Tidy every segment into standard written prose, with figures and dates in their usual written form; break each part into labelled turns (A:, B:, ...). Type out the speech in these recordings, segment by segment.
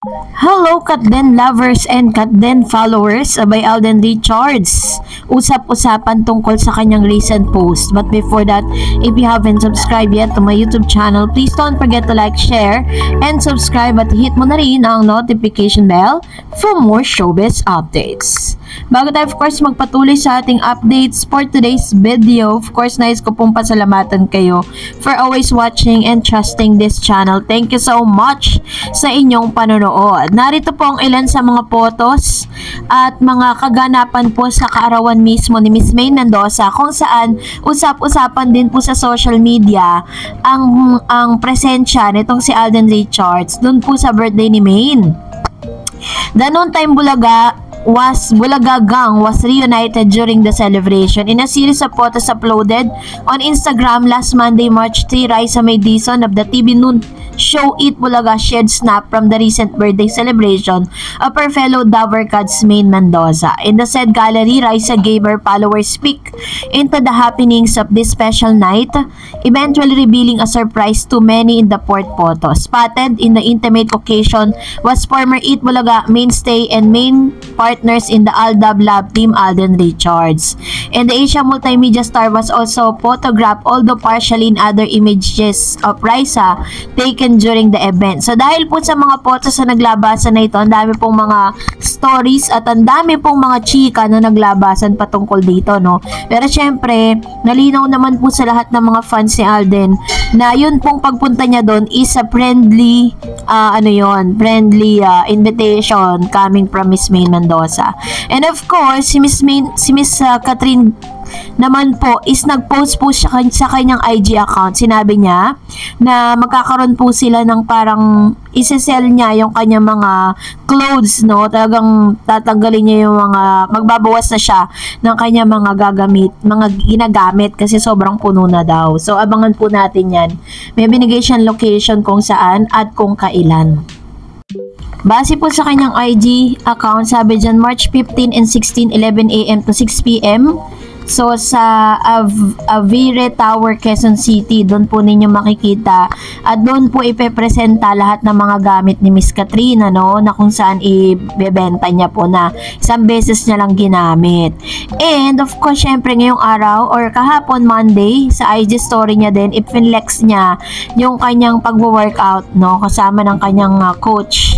A: Hello, Katden lovers and Katden followers, by Alden Richards. Usap-usapan tungkol sa kanyang recent post. But before that, if you haven't subscribed yet to my YouTube channel, please don't forget to like, share, and subscribe at hit mo na rin ang notification bell for more showbiz updates. Bago tayo of course magpatuloy sa ating updates for today's video, of course nais ko pong pasalamatan kayo for always watching and trusting this channel. Thank you so much sa inyong panonood. Narito po ang ilan sa mga photos at mga kaganapan po sa kaarawan mismo ni Miss Maine Mendoza, kung saan usap-usapan din po sa social media ang presensya nitong si Alden Richards dun po sa birthday ni Maine. The noontime Bulaga gang was reunited during the celebration. In a series of photos uploaded on Instagram last Monday, March 3, Raisa Maydison of the TV Noon Show Eat Bulaga shared snap from the recent birthday celebration of her fellow Dover Cats Maine Mendoza. In the said gallery, Raisa gave her followers peek into the happenings of this special night, eventually revealing a surprise to many in the port photo. Spotted in the intimate occasion was former Eat Bulaga mainstay and main partners in the Aldab Lab team, Alden Richards. And the Asia multimedia star was also photographed, although partially in other images of Raisa taken during the event. So dahil po sa mga photos na naglabasan na ito, ang dami pong mga stories at ang dami pong mga chika na naglabasan patungkol dito, no? Pero syempre, nalinaw naman po sa lahat ng mga fans ni Alden na yun pong pagpunta niya doon is a friendly invitation coming from Miss Maine Mendoza. And of course, si Miss Catherine naman po is nag-post po siya sa kanyang IG account. Sinabi niya na magkakaroon po sila ng parang isi-sell niya yung kanyang mga clothes, no? Talagang tatanggalin niya yung mga, magbabawas na siya ng kanyang mga ginagamit kasi sobrang puno na daw. So abangan po natin yan. May binigay siyang location kung saan at kung kailan. Base po sa kanyang IG account, sabi dyan March 15 and 16, 11 AM to 6 PM. So sa Avire Tower, Quezon City, doon po ninyo makikita at doon po ipepresenta lahat ng mga gamit ni Miss Catherine, no, na kung saan ibebenta niya po na isang beses niya lang ginamit. And of course, syempre ngayong araw or kahapon Monday, sa IG story niya din, ipinlex niya yung kanyang pagwo-workout, no, kasama ng kanyang coach.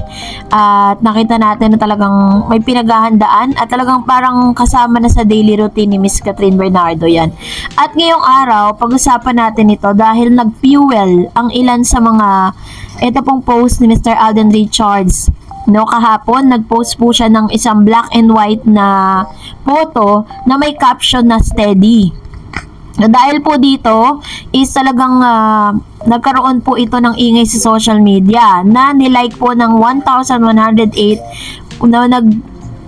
A: At nakita natin na talagang may pinaghahandaan at talagang parang kasama na sa daily routine ni Miss Catherine Bernardo yan. At ngayong araw, pag-usapan natin ito dahil nag-fuel ang ilan sa mga ito pong post ni Mr. Alden Richards. No, kahapon, nag-post po siya ng isang black and white na photo na may caption na steady. Dahil po dito is talagang nagkaroon po ito ng ingay sa social media na nilike po ng 1,108 na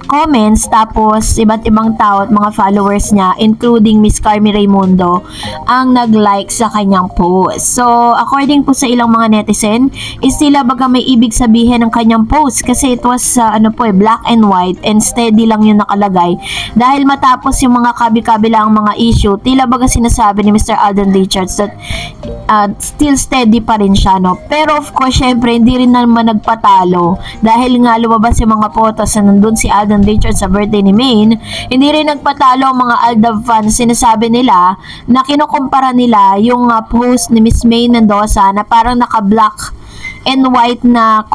A: comments, tapos iba't ibang tao at mga followers niya including Miss Carmi Raimundo ang nag-like sa kanyang post. So according po sa ilang mga netizen is tila baga may ibig sabihin ng kanyang post kasi it was black and white and steady lang yung nakalagay. Dahil matapos yung mga kabi-kabilang mga issue, tila baga sinasabi ni Mr. Alden Richards that still steady pa rin siya, no? Pero of course syempre hindi rin naman nagpatalo dahil nga lumabas yung mga photos na nandun si Alden Richards sa birthday ni Maine. Hindi rin nagpatalo ang mga Aldab fans. Sinasabi nila na kinukumpara nila yung post ni Miss Maine Mendoza na parang naka-black and white na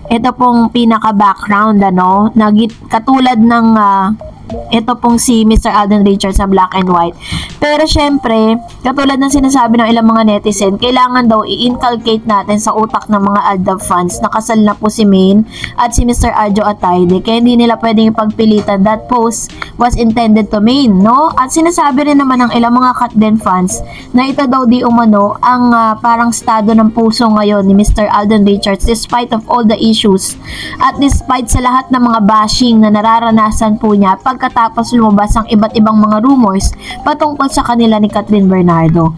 A: ito pong pinaka-background, ano, na katulad ng ito pong si Mr. Alden Richards sa black and white. Pero syempre, katulad ng sinasabi ng ilang mga netizen, kailangan daw i-inculcate natin sa utak ng mga Aldab fans na kasal na po si Maine at si Mr. Adjo Atayde. Kaya hindi nila pwedeng ipagpilitan that post was intended to Maine, no? At sinasabi rin naman ng ilang mga Katden fans na ito daw di umano ang parang estado ng puso ngayon ni Mr. Alden Richards despite of all the issues at despite sa lahat ng mga bashing na nararanasan po niya pagkatapos lumabas ang iba't ibang mga rumors patungkol sa kanila ni Catherine Bernardo.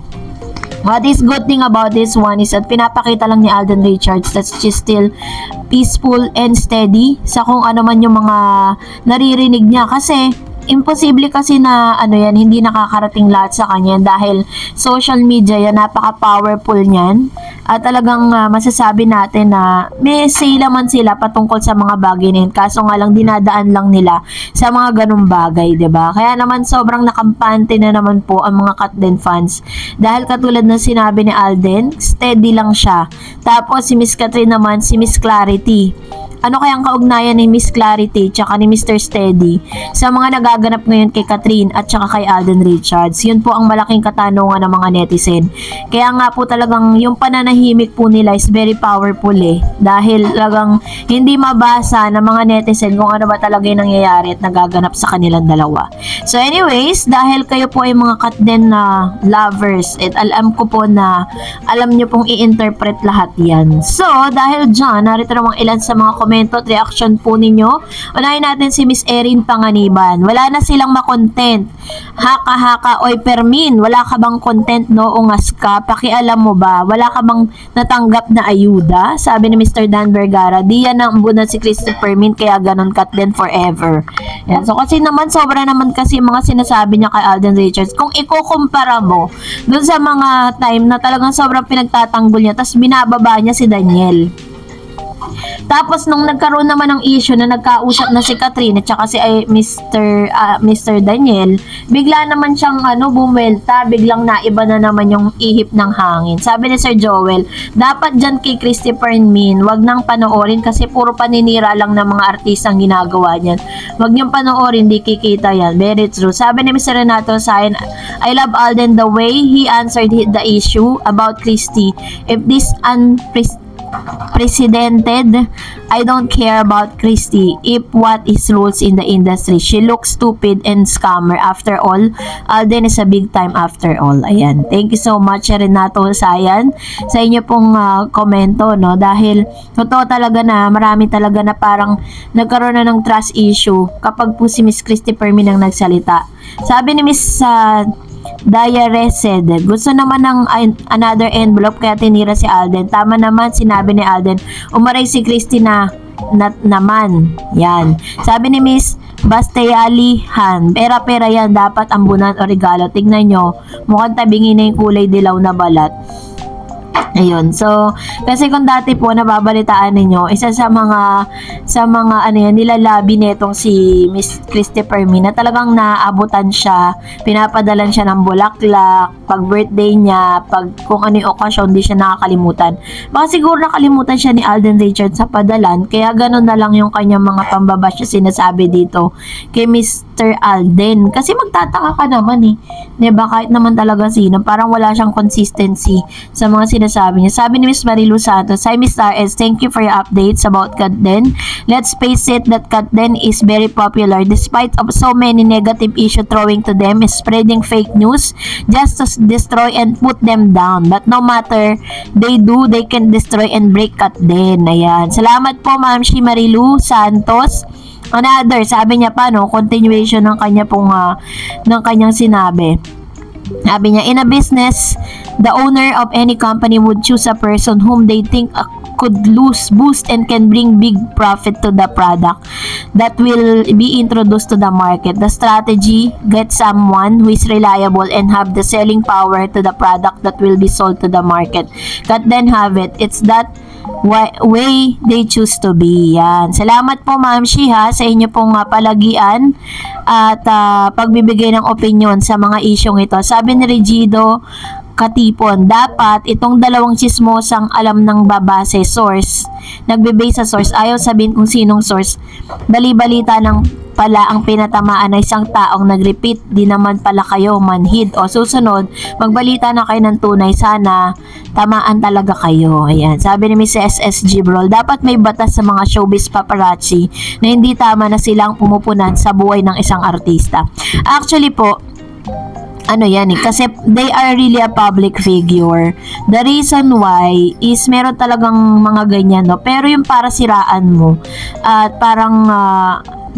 A: What is good thing about this one is at pinapakita lang ni Alden Richards that she's still peaceful and steady sa kung ano man yung mga naririnig niya kasi imposible kasi na ano yan, hindi nakakarating lahat sa kanya dahil social media yan, napaka-powerful niyan. At talagang masasabi natin na may say naman sila patungkol sa mga bagay na yun. Kaso nga lang dinadaan lang nila sa mga ganung bagay, 'di ba? Kaya naman sobrang nakampante na naman po ang mga Katden fans. Dahil katulad ng sinabi ni Alden, steady lang siya. Tapos si Miss Catherine naman, si Miss Clarity. Ano kayang kaugnayan ni Miss Clarity tsaka ni Mr. Steady sa mga nagaganap ngayon kay Catherine at tsaka kay Alden Richards? Yun po ang malaking katanungan ng mga netizen. Kaya nga po talagang yung pananahimik po nila is very powerful dahil talagang hindi mabasa ng mga netizen kung ano ba talaga yung nangyayari at nagaganap sa kanilang dalawa. So anyways, dahil kayo po ay mga Katden na lovers at alam ko po na alam nyo pong i-interpret lahat yan. So dahil dyan, narito namang ilan sa mga komento at reaction po ninyo. Unahin natin si Miss Erin Panganiban. Wala na silang makontent. Haka-haka, oy Permin, wala ka bang content no? Ungas ka, pakialam mo ba? Wala ka bang natanggap na ayuda? Sabi ni Mr. Dan Vergara, di yan ang bunad si Christopher Min, kaya ganun Katden forever. Yan. So kasi naman, sobra naman kasi mga sinasabi niya kay Alden Richards. Kung ikukumpara mo dun sa mga time na talagang sobrang pinagtatanggol niya, tapos binababa niya si Daniel. Tapos nung nagkaroon naman ng issue na nagkausap na si Catherine at saka si Mr. Daniel, bigla naman siyang bumwelta, biglang naiba na naman yung ihip ng hangin. Sabi ni Sir Joel, dapat dyan kay Christopher Min, wag nang panoorin kasi puro paninira lang ng mga artistang ginagawa niyan. Wag niyong panoorin, di kikita yan. Very true. Sabi ni Mr. Renato Sain, I love Alden the way he answered the issue about Christy. If this unprecedented, I don't care about Christy. If what is rules in the industry, she looks stupid and scammer. After all, Alden is a big time after all. Ayan. Thank you so much, Renato Sayan, sa inyo pong komento, no? Dahil totoo talaga na marami talaga na parang nagkaroon na ng trust issue kapag po si Miss Christy Permin ang nagsalita. Sabi ni Miss Daya Resed, gusto naman ng another envelope kaya tinira si Alden. Tama naman, sinabi ni Alden, umaray si Christy naman. Yan. Sabi ni Miss Bastayali Han, pera-pera yan, dapat ambunan o regalo. Tignan nyo, mukhang tabingin na yung kulay dilaw na balat. Ayun. So, kasi kung dati po nababalitaan ninyo, isa sa mga nilalabi nitong si Miss Christopher Min na talagang naabutan siya, pinapadalan siya ng bulaklak, pag birthday niya, pag kung ano yung okasyon, di siya nakakalimutan. Baka siguro nakalimutan siya ni Alden Richards sa padalan, kaya ganun na lang yung kanyang mga pambabash na sinasabi dito kay Mr. Alden. Kasi magtataka ka naman diba? Kahit naman talaga sino, parang wala siyang consistency sa mga sinasabi niya. Sabi ni Miss Marilu Santos, hi Miss RS, thank you for your updates about Katden. Let's face it that Katden is very popular despite of so many negative issues throwing to them, is spreading fake news just to destroy and put them down. But no matter they do, they can destroy and break Katden. Ayan. Salamat po Ma'am Shi Marilu Santos. Another, sabi niya pa continuation ng kanya pong ng kanyang sinabi. Sabi niya, in a business, the owner of any company would choose a person whom they think could boost and can bring big profit to the product that will be introduced to the market. The strategy, get someone who is reliable and have the selling power to the product that will be sold to the market. Then have it. It's that way they choose to be. Yan. Salamat po Ma'am Shiha sa inyo pong palagian at pagbibigay ng opinion sa mga isyong ito. Sabi ni Regido Katipon, dapat itong dalawang chismosang alam ng babase source, nagbe-base sa source, ayaw sabihin kung sinong source, bali-balita lang pala ang pinatamaan na isang taong nag-repeat, di naman pala kayo manhid o susunod, magbalita na kayo ng tunay, sana tamaan talaga kayo. Ayan, sabi ni Mrs. S. Gibrol, dapat may batas sa mga showbiz paparazzi na hindi tama na silang pumupunan sa buhay ng isang artista. Actually po, kasi they are really a public figure. The reason why is meron talagang mga ganyan, no? Pero yung para siraan mo at parang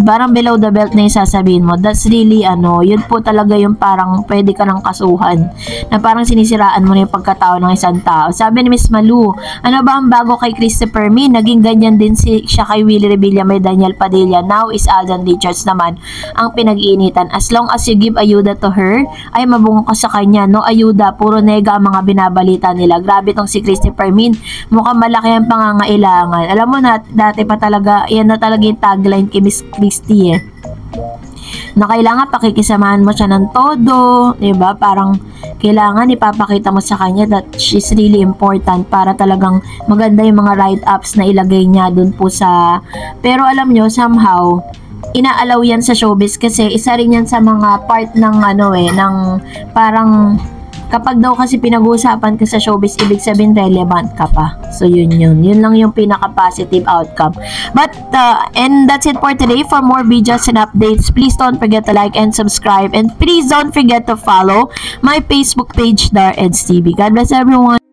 A: parang below the belt na yung sasabihin mo, that's really yun po talaga yung parang pwede ka ng kasuhan, na parang sinisiraan mo na yung pagkatao ng isang tao. Sabi ni Miss Malu, ano ba ang bago kay Christopher Min? Naging ganyan din siya kay Willie Revilla, may Daniel Padilla, now is Alden Richards naman ang pinag-iinitan. As long as you give ayuda to her, ay mabungo ka sa kanya. No ayuda, puro nega ang mga binabalita nila. Grabe tong si Christopher Min, mukhang malaki ang pangangailangan. Alam mo na, dati pa talaga, yan na talaga yung tagline kay Miss Christie na kailangan pakikisamahan mo siya ng todo, diba? Parang kailangan ipapakita mo sa kanya that she's really important para talagang maganda yung mga write-ups na ilagay niya dun po sa, pero alam nyo, somehow inaalaw yan sa showbiz kasi isa rin yan sa mga part ng ng parang kapag daw kasi pinag-uusapan ka sa showbiz, ibig sabihin relevant ka pa. So, yun lang yung pinaka-positive outcome. But, and that's it for today. For more videos and updates, please don't forget to like and subscribe. And please don't forget to follow my Facebook page, Dar Eds TV. God bless everyone.